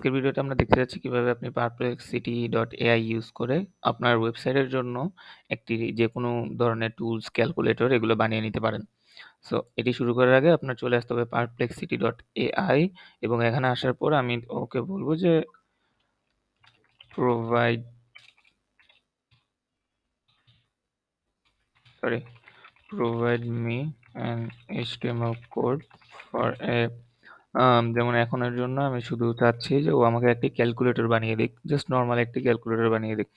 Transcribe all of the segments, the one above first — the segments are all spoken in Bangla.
আজকের ভিডিওতে আমরা দেখতে যাচ্ছি কিভাবে আপনি perplexity.ai ইউজ করে আপনার ওয়েবসাইটের জন্য একটি যেকোনো ধরনের টুলস, ক্যালকুলেটর এগুলো বানিয়ে নিতে পারেন। সো এটি শুরু করার আগে আপনার চলে আসতে হবে perplexity.ai এবং এখানে আসার পর আমি ওকে বলবো যে provide provide me an HTML code for a যেমন এখনের জন্য আমি শুধু চাচ্ছি যে ও আমাকে একটি ক্যালকুলেটর বানিয়ে দিক, জাস্ট নর্মাল একটি ক্যালকুলেটর বানিয়ে দিক।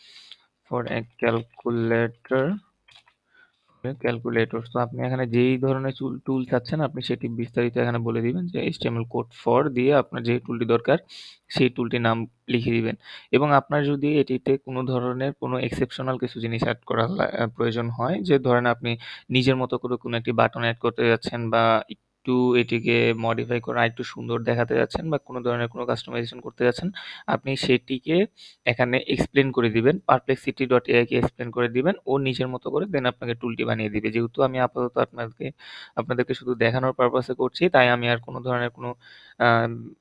ফর এ ক্যালকুলেটর তো আপনি এখানে যেই ধরনের টুল চাচ্ছেন আপনি সেটি বিস্তারিত এখানে বলে দিবেন যে এইচটিএমএল কোড ফর দিয়ে আপনার যে টুলটি দরকার সেই টুলটির নাম লিখে দিবেন। এবং আপনার যদি এটিতে কোনো ধরনের কোনো এক্সেপশনাল কিছু জিনিস অ্যাড করার প্রয়োজন হয়, যে ধরেন আপনি নিজের মতো করে কোনো একটি বাটন অ্যাড করতে যাচ্ছেন বা একটু এটিকে মডিফাই করে আরেকটু সুন্দর দেখাতে যাচ্ছেন বা কোনো ধরনের কোনো কাস্টমাইজেশন করতে যাচ্ছেন, আপনি সেটিকে এখানে এক্সপ্লেন করে দিবেন, perplexity.ai কে এক্সপ্লেন করে দিবেন, ও নিজের মতো করে দেন আপনাকে টুলটি বানিয়ে দিবে। যেহেতু আমি আপাতত আপনাদেরকে শুধু দেখানোর পারপাসে করছি, তাই আমি আর কোনো ধরনের কোনো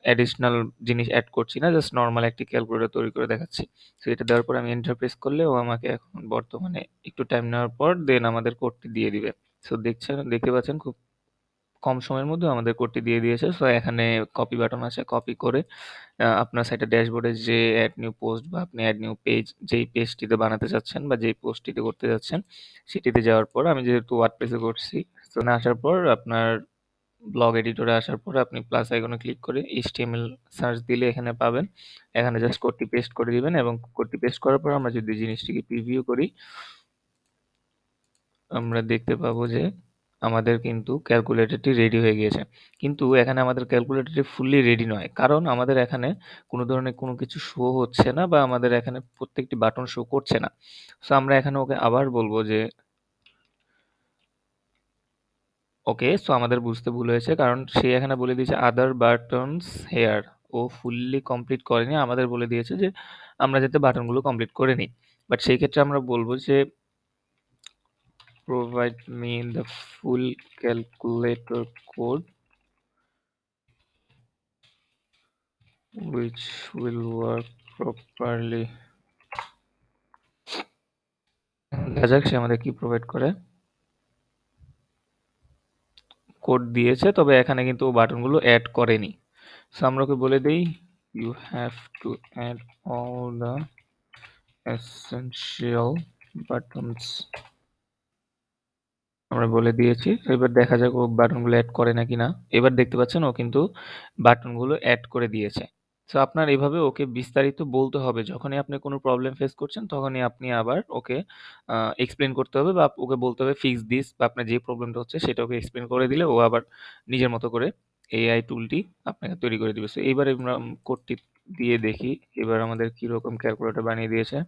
অ্যাডিশনাল জিনিস অ্যাড করছি না, জাস্ট নর্মাল একটি ক্যালকুলেটর তৈরি করে দেখাচ্ছি। সো এটা দেওয়ার পর আমি এন্টার প্রেস করলে ও আমাকে এখন বর্তমানে একটু টাইম নেওয়ার পর দেন আমাদের কোডটি দিয়ে দিবে। সো দেখতে পাচ্ছেন খুব কম সময়ের মধ্যে আমাদের কোডটি দিয়ে দিয়েছে। সো এখানে কপি বাটন আছে, কপি করে আপনার সাইটের ড্যাশবোর্ডে যে অ্যাড নিউ পোস্ট বা আপনি অ্যাড নিউ পেজ যেই পেজটিতে বানাতে চাচ্ছেন বা যেই পোস্টটিতে করতে যাচ্ছেন সেটিতে যাওয়ার পর, আমি যেহেতু ওয়ার্ডপ্রেসে করছি, তো আসার পর আপনার ব্লগ এডিটরে আসার পর আপনি প্লাস আইকনে ক্লিক করে এইচটিএমএল সার্চ দিলে এখানে পাবেন। এখানে জাস্ট কোডটি পেস্ট করে দিবেন এবং কোডটি পেস্ট করার পর আমরা যদি জিনিসটিকে প্রিভিউ করি, আমরা দেখতে পাবো যে আমাদের কিন্তু ক্যালকুলেটরটি রেডি হয়ে গিয়েছে। কিন্তু এখানে আমাদের ক্যালকুলেটরটি ফুললি রেডি নয়, কারণ আমাদের এখানে কোনো ধরনের কোনো কিছু শো হচ্ছে না বা আমাদের এখানে প্রত্যেকটি বাটন শো করছে না। সো আমরা এখানে ওকে আবার বলবো যে ওকে, সো আমাদের বুঝতে ভুল হয়েছে, কারণ সে এখানে বলে দিয়েছে আদার বাটনস হেয়ার। ও ফুললি কমপ্লিট করেনি, আমাদের বলে দিয়েছে যে আমরা যাতে বাটনগুলো কমপ্লিট করে নিই। বাট সেই ক্ষেত্রে আমরা বলবো যে provide me the full calculator code which will work properly. দেখা যাক সে আমাদের কি প্রোভাইড করে। কোড দিয়েছে, তবে এখানে কিন্তু ও বাটনগুলো অ্যাড করেনি। সো আমরা ওকে বলে দেই you have to add all the essential buttons. আমরা বলে দিয়েছি। এবার দেখা যাক ও বাটনগুলো অ্যাড করে নাকি না। এবার দেখতে পাচ্ছেন ও কিন্তু বাটনগুলো অ্যাড করে দিয়েছে। সো আপনার এভাবে ওকে বিস্তারিত বলতে হবে, যখনই আপনি কোনো প্রবলেম ফেস করছেন তখনই আপনি আবার ওকে এক্সপ্লেন করতে হবে বা ওকে বলতে হবে ফিক্স দিস, বা আপনার যে প্রবলেমটা হচ্ছে সেটা ওকে এক্সপ্লেন করে দিলে ও আবার নিজের মতো করে এআই টুলটি আপনাকে তৈরি করে দিবে। সো এইবার আমরা কোডটি দিয়ে দেখি এবার আমাদের কিরকম ক্যালকুলেটর বানিয়ে দিয়েছে।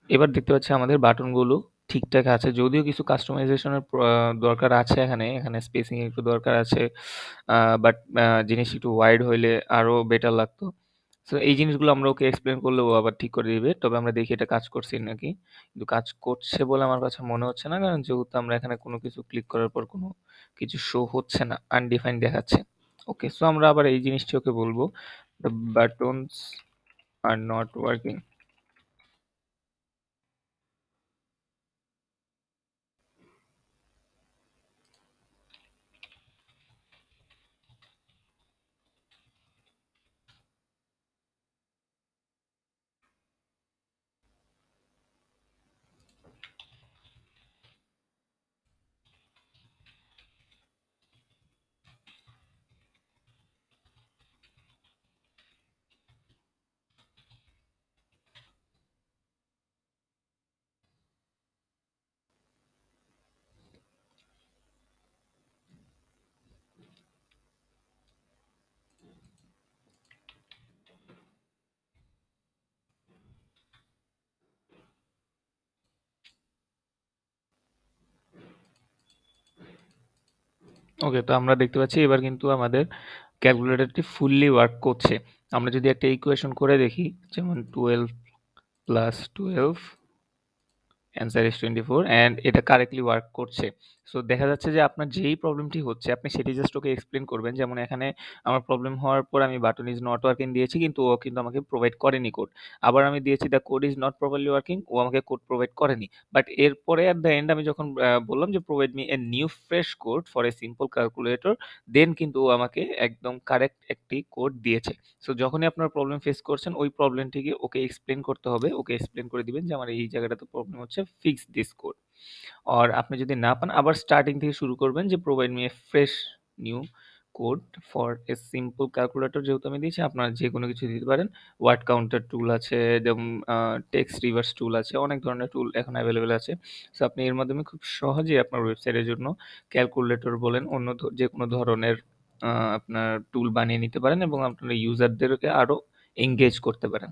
এবার দেখতে পাচ্ছি আমাদের বাটনগুলো ঠিকঠাক আছে, যদিও কিছু কাস্টমাইজেশনের দরকার আছে, এখানে স্পেসিং একটু দরকার আছে, বাট জিনিস একটু ওয়াইড হইলে আরো বেটার লাগতো। সো এই জিনিসগুলো আমরা ওকে এক্সপ্লেন করলে ও আবার ঠিক করে দিবে। তবে আমরা দেখি এটা কাজ করছে নাকি, কিন্তু কাজ করছে বলে আমার কাছে মনে হচ্ছে না, কারণ যেহেতু আমরা এখানে কোনো কিছু ক্লিক করার পর কোনো কিছু শো হচ্ছে না, আনডিফাইন্ড দেখাচ্ছে। ওকে, সো আমরা আবার এই জিনিসটি ওকে বলবো the buttons are not working. Okay, তো আমরা দেখতে পাচ্ছি এবার কিন্তু আমাদের ক্যালকুলেটরটি ফুললি ওয়ার্ক করছে। আমরা যদি একটা ইকুয়েশন করে দেখি, যেমন 12 + 12 অ্যান্সার ইজ 24 অ্যান্ড এটা কারেক্টলি ওয়ার্ক করছে। সো দেখা যাচ্ছে যে আপনার যেই প্রবলেমটি হচ্ছে আপনি সেটি জাস্ট ওকে এক্সপ্লেন করবেন। যেমন এখানে আমার প্রবলেম হওয়ার পর আমি বাটন ইজ নট ওয়ার্কিং দিয়েছি কিন্তু ও কিন্তু আমাকে প্রোভাইড করেনি কোড। আবার আমি দিয়েছি the code is not properly working, ও আমাকে কোড প্রোভাইড করেনি। বাট এরপরে এট দ্য এন্ড আমি যখন বললাম যে provide me a new fresh code for a simple calculator, then কিন্তু ও আমাকে একদম কারেক্ট একটি কোড দিয়েছে। সো যখনই আপনার প্রবলেম ফেস করছেন ওই প্রবলেমটিকে ওকে এক্সপ্লেন করতে হবে, ওকে এক্সপ্লেন করে দিবেন যে আমার এই জায়গাটাতে প্রবলেম হচ্ছে, ফিক্স দিস কোড। আর আপনি যদি না পান আবার স্টার্টিং থেকে শুরু করবেন যে provide me A fresh new code for a simple calculator, যেহেতু আমি দিয়েছি আপনারা যে কোনো কিছু দিতে পারেন। ওয়ার্ড কাউন্টার টুল আছে, যেমন টেক্সট রিভার্স টুল আছে, অনেক ধরনের টুল এখন অ্যাভেলেবেল আছে। সো আপনি এর মাধ্যমে খুব সহজেই আপনার ওয়েবসাইটের জন্য ক্যালকুলেটর বলেন অন্য যে কোনো ধরনের আপনার টুল বানিয়ে নিতে পারেন এবং আপনার ইউজারদেরকে আরও এঙ্গেজ করতে পারেন।